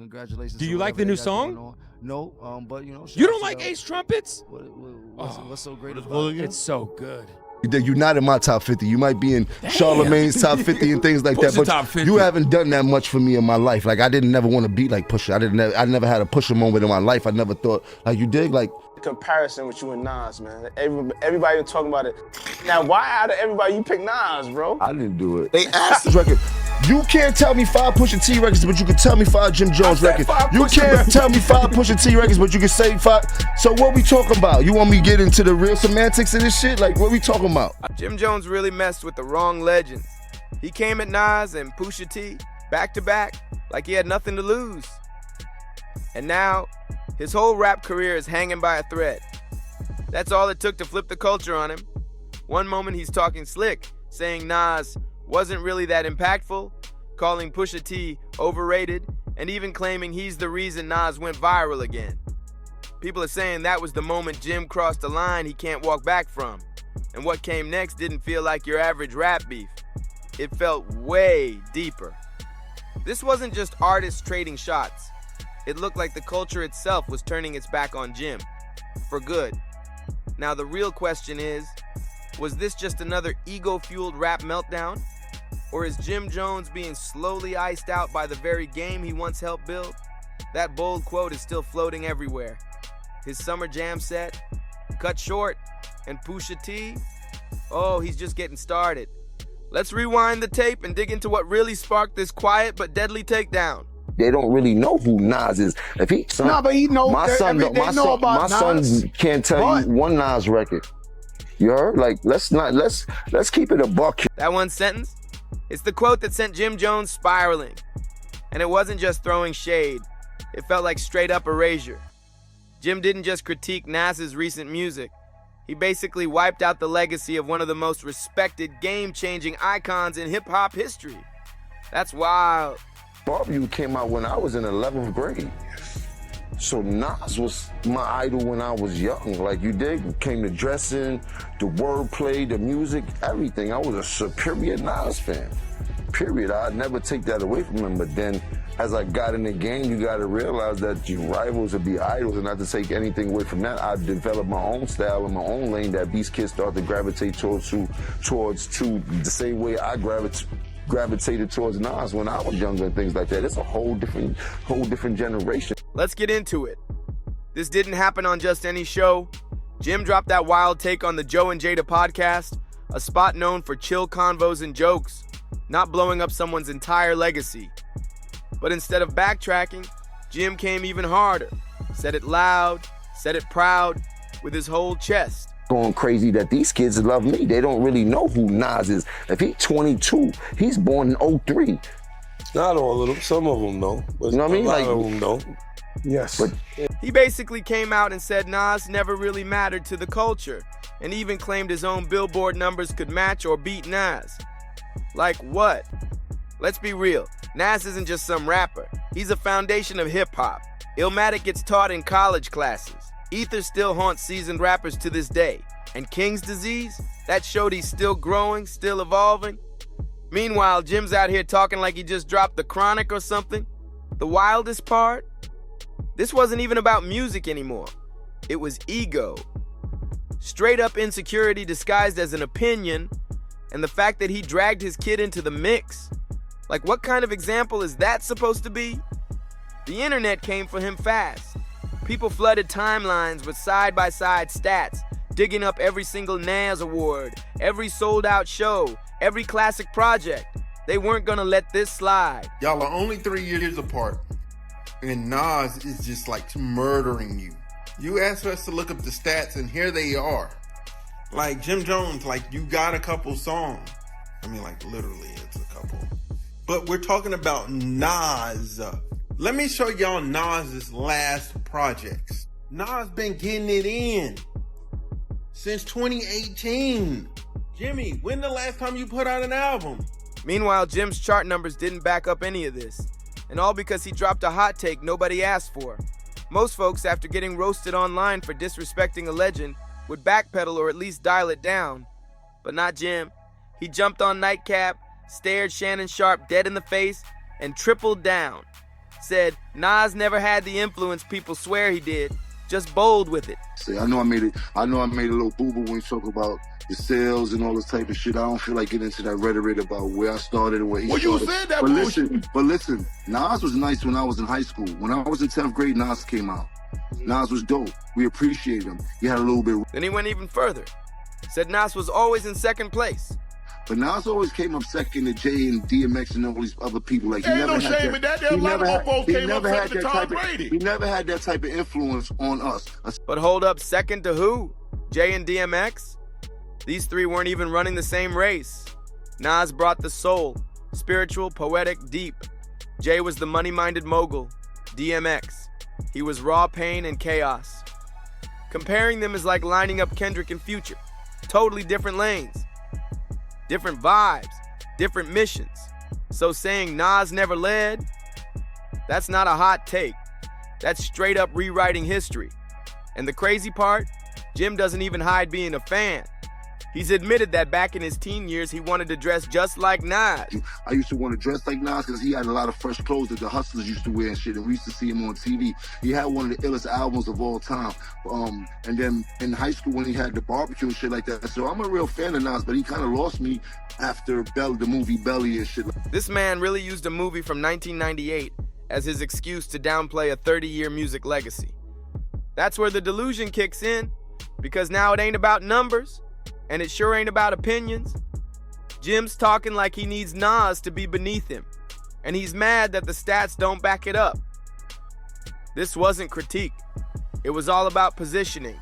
congratulations. Do you like the new song? No, but you know. You don't like Ace Trumpets? What's so great about it? It's so good. You're not in my top 50. You might be in Charlemagne's top 50 and things like that, but top 50. you haven't done that much for me in my life. Like, I didn't never want to be like Pusha. I never had a Pusha moment in my life. I never thought, like, you dig? Like, comparison with you and Nas, man. Everybody was talking about it. Now, why out of everybody you pick Nas, bro? I didn't do it. They asked this record. You can't tell me 5 Pusha T records, but you can tell me 5 Jim Jones records. You can't tell me 5 Pusha T records, but you can say 5. So what we talking about? You want me to get into the real semantics of this shit? Like, what we talking about? Jim Jones really messed with the wrong legends. He came at Nas and Pusha T back to back like he had nothing to lose. And now, his whole rap career is hanging by a thread. That's all it took to flip the culture on him. One moment he's talking slick, saying Nas wasn't really that impactful, calling Pusha T overrated, and even claiming he's the reason Nas went viral again. People are saying that was the moment Jim crossed a line he can't walk back from. And what came next didn't feel like your average rap beef. It felt way deeper. This wasn't just artists trading shots. It looked like the culture itself was turning its back on Jim. For good. Now the real question is, was this just another ego-fueled rap meltdown? Or is Jim Jones being slowly iced out by the very game he once helped build? That bold quote is still floating everywhere. His summer jam set, cut short, and Pusha T, oh, he's just getting started. Let's rewind the tape and dig into what really sparked this quiet but deadly takedown. They don't really know who Nas is. If he, son, No, but he knows. my son can't tell you one Nas record. You heard? Like, let's keep it a buck. That one sentence? It's the quote that sent Jim Jones spiraling. And it wasn't just throwing shade. It felt like straight up erasure. Jim didn't just critique Nas's recent music. He basically wiped out the legacy of one of the most respected, game-changing icons in hip-hop history. That's wild. Barbecue came out when I was in 11th grade. So Nas was my idol when I was young. Like, you dig? Came to dressing, the wordplay, the music, everything. I was a superior Nas fan, period. I'd never take that away from him. But then as I got in the game, you got to realize that your rivals would be idols, and not to take anything away from that. I developed my own style and my own lane that these kids start to gravitate towards the same way I gravitated towards Nas when I was younger and things like that. It's a whole different generation. Let's get into it. This didn't happen on just any show. Jim dropped that wild take on the Joe and Jada podcast, a spot known for chill convos and jokes, not blowing up someone's entire legacy. But instead of backtracking, Jim came even harder, said it loud, said it proud, with his whole chest. Going crazy that these kids love me. They don't really know who Nas is. If he's 22, he's born in 03. Not all of them. Some of them know. But you know what I mean? A lot Like, of them don't. Yes. But he basically came out and said Nas never really mattered to the culture, and even claimed his own Billboard numbers could match or beat Nas. Like what? Let's be real. Nas isn't just some rapper. He's a foundation of hip-hop. Illmatic gets taught in college classes. Ether still haunts seasoned rappers to this day. And King's Disease? That showed he's still growing, still evolving. Meanwhile, Jim's out here talking like he just dropped The Chronic or something. The wildest part? This wasn't even about music anymore. It was ego. Straight up insecurity disguised as an opinion, and the fact that he dragged his kid into the mix. Like, what kind of example is that supposed to be? The internet came for him fast. People flooded timelines with side-by-side stats, digging up every single Nas award, every sold-out show, every classic project. They weren't gonna let this slide. Y'all are only 3 years apart, and Nas is just like murdering you. You asked us to look up the stats, and here they are. Like Jim Jones, like, you got a couple songs. I mean, like, literally, it's a couple. But we're talking about Nas. Let me show y'all Nas's last projects. Nas been getting it in since 2018. Jimmy, when the last time you put out an album? Meanwhile, Jim's chart numbers didn't back up any of this. And all because he dropped a hot take nobody asked for. Most folks, after getting roasted online for disrespecting a legend, would backpedal or at least dial it down. But not Jim. He jumped on Nightcap, stared Shannon Sharp dead in the face, and tripled down. said Nas never had the influence people swear he did, just bold with it. See, I know I made a little boo-boo when you talk about the sales and all this type of shit. I don't feel like getting into that rhetoric about where I started and where he started. Well, you said that but listen, Nas was nice when I was in high school. When I was in 10th grade, Nas came out. Nas was dope. We appreciated him. He had a little bit. Then he went even further. Said Nas was always in second place. But Nas always came up second to Jay and DMX and all these other people. Like, he Ain't never no had shame in that. There a lot of mofos came up second to Tom Brady. He never had that type of influence on us. But hold up, second to who? Jay and DMX? These three weren't even running the same race. Nas brought the soul, spiritual, poetic, deep. Jay was the money-minded mogul. DMX, he was raw pain and chaos. Comparing them is like lining up Kendrick and Future. Totally different lanes. Different vibes, different missions. So saying Nas never led, that's not a hot take. That's straight up rewriting history. And the crazy part, Jim doesn't even hide being a fan. He's admitted that back in his teen years, he wanted to dress just like Nas. I used to want to dress like Nas because he had a lot of fresh clothes that the hustlers used to wear and shit, and we used to see him on TV. He had one of the illest albums of all time. And then in high school when he had the barbecue and shit like that. So I'm a real fan of Nas, but he kind of lost me after the movie Belly and shit. This man really used a movie from 1998 as his excuse to downplay a 30-year music legacy. That's where the delusion kicks in, because now it ain't about numbers. And it sure ain't about opinions. Jim's talking like he needs Nas to be beneath him. And he's mad that the stats don't back it up. This wasn't critique. It was all about positioning.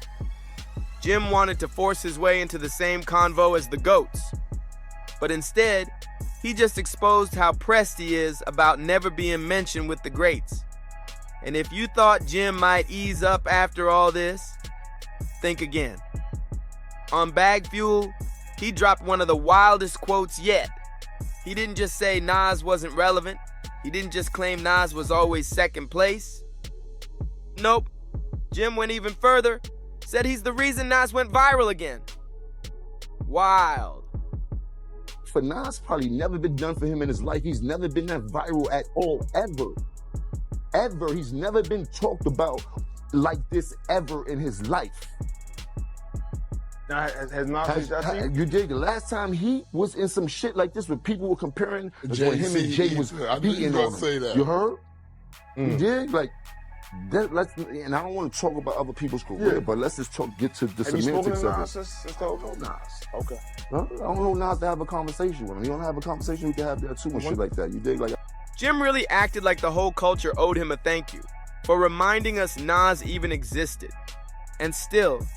Jim wanted to force his way into the same convo as the GOATs. But instead, he just exposed how pressed he is about never being mentioned with the greats. And if you thought Jim might ease up after all this, think again. On Bag Fuel, he dropped one of the wildest quotes yet. He didn't just say Nas wasn't relevant. He didn't just claim Nas was always second place. Nope. Jim went even further, said he's the reason Nas went viral again. Wild. For Nas, probably never been done for him in his life. He's never been that viral at all, ever. Ever. He's never been talked about like this ever in his life. Now, has Nas reached out to you? You dig? The last time he was in some shit like this where people were comparing was when him and Jay was beating on him. Say that. You heard? You dig? Like, and I don't want to talk about other people's career, but let's just get to the Have you spoken semantics to of Nas it. since the whole Nas? Okay. I don't know Nas to have a conversation with him. You don't have a conversation, we can have that too and shit like that. You dig? Like, Jim really acted like the whole culture owed him a thank you for reminding us Nas even existed. And still,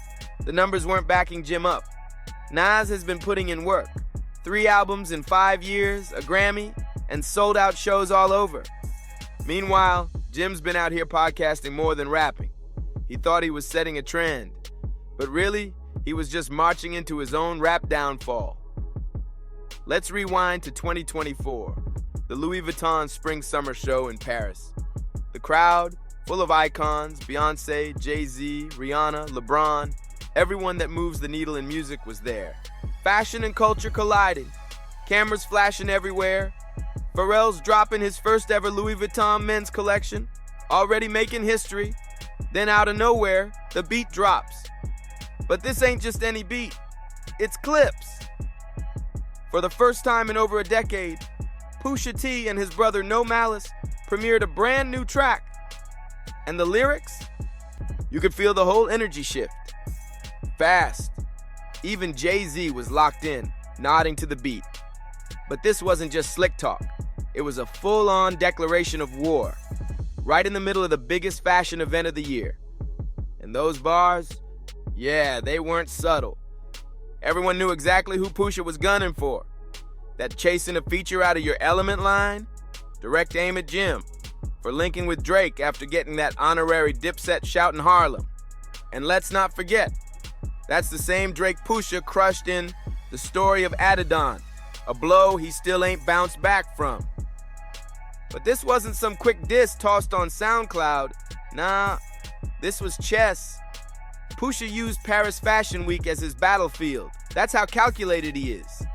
the numbers weren't backing Jim up. Nas has been putting in work. 3 albums in 5 years, a Grammy, and sold out shows all over. Meanwhile, Jim's been out here podcasting more than rapping. He thought he was setting a trend, but really, he was just marching into his own rap downfall. Let's rewind to 2024, the Louis Vuitton Spring-Summer Show in Paris. The crowd, full of icons, Beyonce, Jay-Z, Rihanna, LeBron, everyone that moves the needle in music was there. Fashion and culture colliding. Cameras flashing everywhere. Pharrell's dropping his first ever Louis Vuitton men's collection. Already making history. Then out of nowhere, the beat drops. But this ain't just any beat. It's Clips. For the first time in over a decade, Pusha T and his brother No Malice premiered a brand new track. And the lyrics? You could feel the whole energy shift. Fast. Even Jay-Z was locked in, nodding to the beat. But this wasn't just slick talk. It was a full-on declaration of war, right in the middle of the biggest fashion event of the year. And those bars, yeah, they weren't subtle. Everyone knew exactly who Pusha was gunning for. That chasing a feature out of your element line, direct aim at Jim, for linking with Drake after getting that honorary Dipset shout in Harlem. And let's not forget, that's the same Drake Pusha crushed in The Story of Adidon, a blow he still ain't bounced back from. But this wasn't some quick diss tossed on SoundCloud. Nah, this was chess. Pusha used Paris Fashion Week as his battlefield. That's how calculated he is.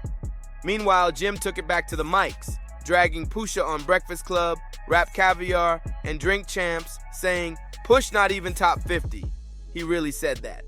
Meanwhile, Jim took it back to the mics, dragging Pusha on Breakfast Club, Rap Caviar, and Drink Champs, saying, "Push not even top 50. He really said that.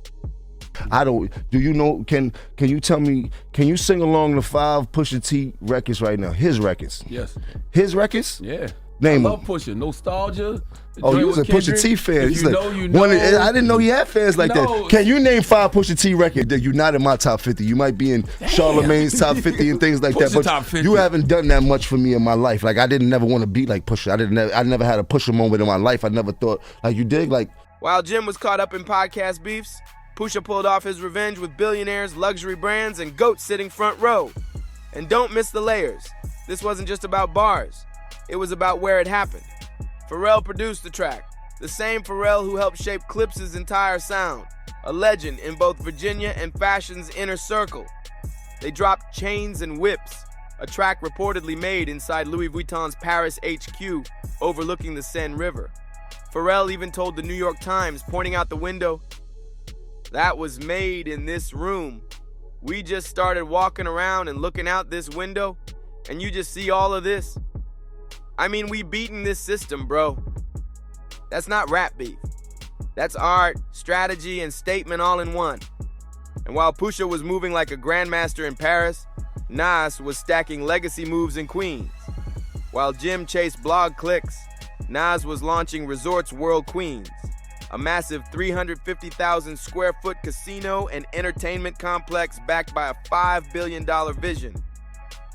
Do you know, can you tell me, can you sing along the 5 Pusha T records right now? His records. Yes. His records? Yeah. Name I love them. Pusha. Nostalgia. Oh, you was a Pusha T fan. He's like, I didn't know he had fans like that. Can you name 5 Pusha T records that you're not in my top 50? You might be in Charlemagne's top 50 and things like that, but top 50. you haven't done that much for me in my life. Like, I didn't never want to be like Pusha. I never had a Pusha moment in my life. I never thought, like, you dig? Like, while Jim was caught up in podcast beefs, Pusha pulled off his revenge with billionaires, luxury brands, and GOATs sitting front row. And don't miss the layers. This wasn't just about bars. It was about where it happened. Pharrell produced the track. The same Pharrell who helped shape Clips's entire sound. A legend in both Virginia and fashion's inner circle. They dropped Chains and Whips, a track reportedly made inside Louis Vuitton's Paris HQ, overlooking the Seine River. Pharrell even told the New York Times, pointing out the window, "That was made in this room. We just started walking around and looking out this window, and you just see all of this. I mean, we beaten this system, bro." That's not rap beef. That's art, strategy, and statement all in one. And while Pusha was moving like a grandmaster in Paris, Nas was stacking legacy moves in Queens. While Jim chased blog clicks, Nas was launching Resorts World Queens, a massive 350,000 square foot casino and entertainment complex backed by a $5 billion vision.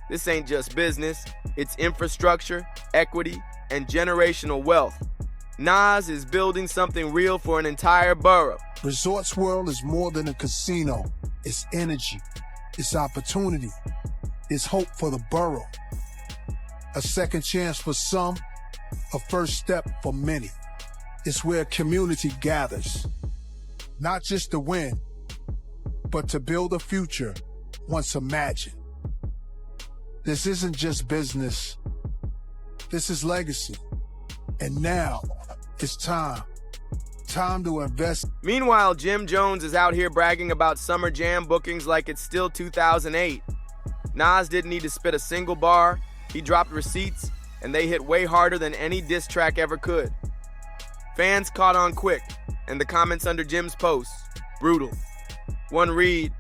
This ain't just business, it's infrastructure, equity, and generational wealth. Nas is building something real for an entire borough. Resorts World is more than a casino. It's energy. It's opportunity. It's hope for the borough. A second chance for some, a first step for many. It's where community gathers, not just to win, but to build a future once imagined. This isn't just business. This is legacy. And now, it's time to invest. Meanwhile, Jim Jones is out here bragging about Summer Jam bookings like it's still 2008. Nas didn't need to spit a single bar. He dropped receipts, and they hit way harder than any diss track ever could. Fans caught on quick, and the comments under Jim's posts, brutal. One read,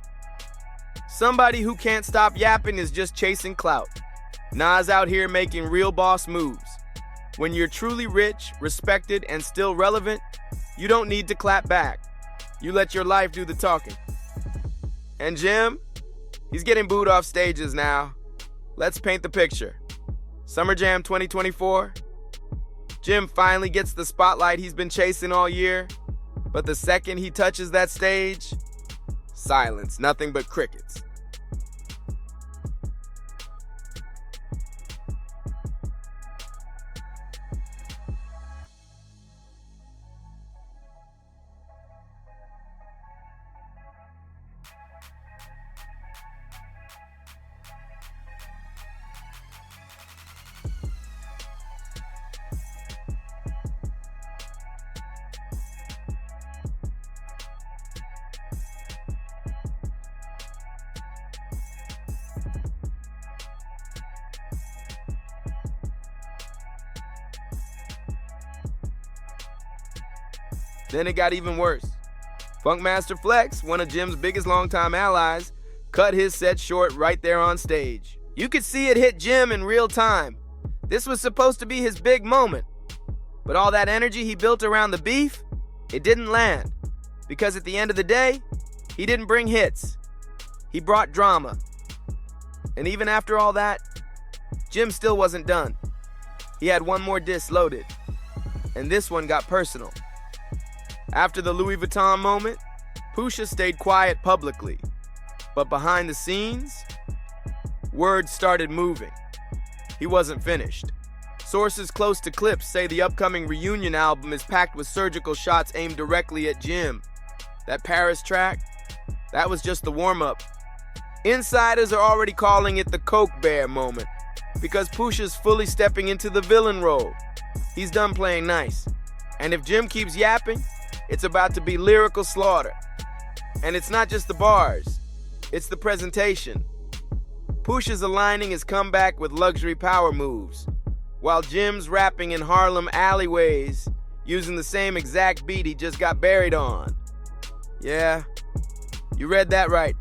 "Somebody who can't stop yapping is just chasing clout. Nas out here making real boss moves. When you're truly rich, respected, and still relevant, you don't need to clap back. You let your life do the talking." And Jim, he's getting booed off stages now. Let's paint the picture. Summer Jam 2024. Jim finally gets the spotlight he's been chasing all year, but the second he touches that stage, silence, nothing but crickets. Then it got even worse. Funkmaster Flex, one of Jim's biggest longtime allies, cut his set short right there on stage. You could see it hit Jim in real time. This was supposed to be his big moment. But all that energy he built around the beef, it didn't land. Because at the end of the day, he didn't bring hits. He brought drama. And even after all that, Jim still wasn't done. He had one more diss loaded. And this one got personal. After the Louis Vuitton moment, Pusha stayed quiet publicly. But behind the scenes, word started moving. He wasn't finished. Sources close to Clips say the upcoming reunion album is packed with surgical shots aimed directly at Jim. That Paris track, that was just the warm-up. Insiders are already calling it the Coke Bear moment, because Pusha's fully stepping into the villain role. He's done playing nice. And if Jim keeps yapping, it's about to be lyrical slaughter. And it's not just the bars, it's the presentation. Pusha's aligning his comeback with luxury power moves, while Jim's rapping in Harlem alleyways using the same exact beat he just got buried on. Yeah, you read that right.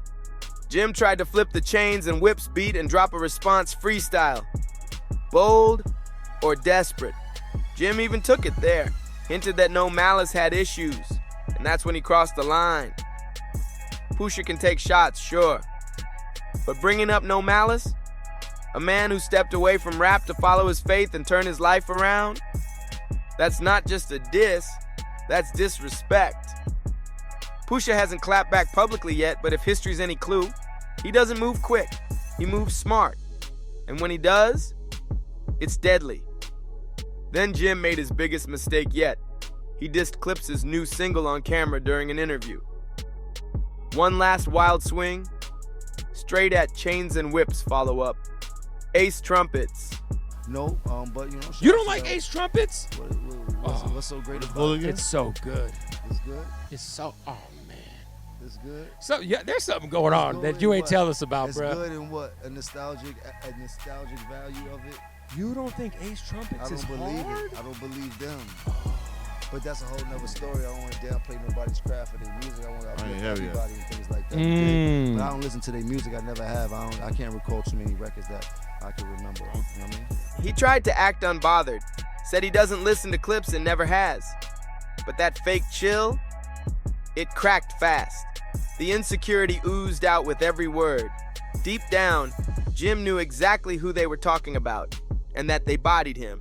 Jim tried to flip the chains and whips beat and drop a response freestyle. Bold or desperate. Jim even took it there, hinted that No Malice had issues, and that's when he crossed the line. Pusha can take shots, sure, but bringing up No Malice, a man who stepped away from rap to follow his faith and turn his life around, that's not just a diss, that's disrespect. Pusha hasn't clapped back publicly yet, but if history's any clue, he doesn't move quick, he moves smart. And when he does, it's deadly. Then Jim made his biggest mistake yet. He dissed Clips' new single on camera during an interview. One last wild swing, straight at chains and whips follow-up. Ace trumpets. No, but You don't like Ace trumpets? What's so great about it? It's so good. It's good. It's so, oh man. It's good. So yeah, there's something going on good that in you ain't what? tell us about, It's bro. good in what? A nostalgic value of it. You don't think Ace I trumpets don't is believe hard? it. I don't believe them. But that's a whole nother story. I don't want to downplay nobody's craft or their music. I want to uplift everybody and things like that. But I don't listen to their music. I never have. I can't recall too many records that I can remember. You know what I mean? He tried to act unbothered, said he doesn't listen to Clips and never has. But that fake chill, it cracked fast. The insecurity oozed out with every word. Deep down, Jim knew exactly who they were talking about, and that they bodied him.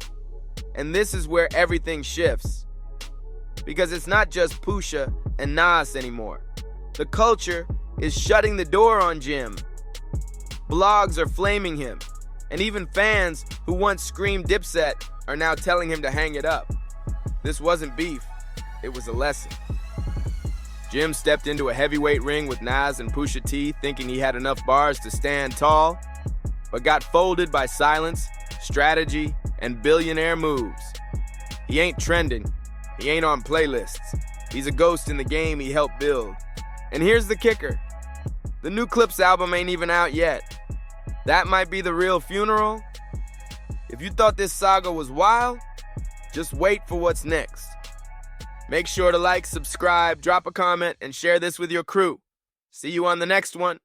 And this is where everything shifts. Because it's not just Pusha and Nas anymore. The culture is shutting the door on Jim. Blogs are flaming him, and even fans who once screamed Dipset are now telling him to hang it up. This wasn't beef, it was a lesson. Jim stepped into a heavyweight ring with Nas and Pusha T thinking he had enough bars to stand tall, but got folded by silence, strategy, and billionaire moves. He ain't trending, he ain't on playlists. He's a ghost in the game he helped build. And here's the kicker. The new Clips album ain't even out yet. That might be the real funeral. If you thought this saga was wild, just wait for what's next. Make sure to like, subscribe, drop a comment, and share this with your crew. See you on the next one.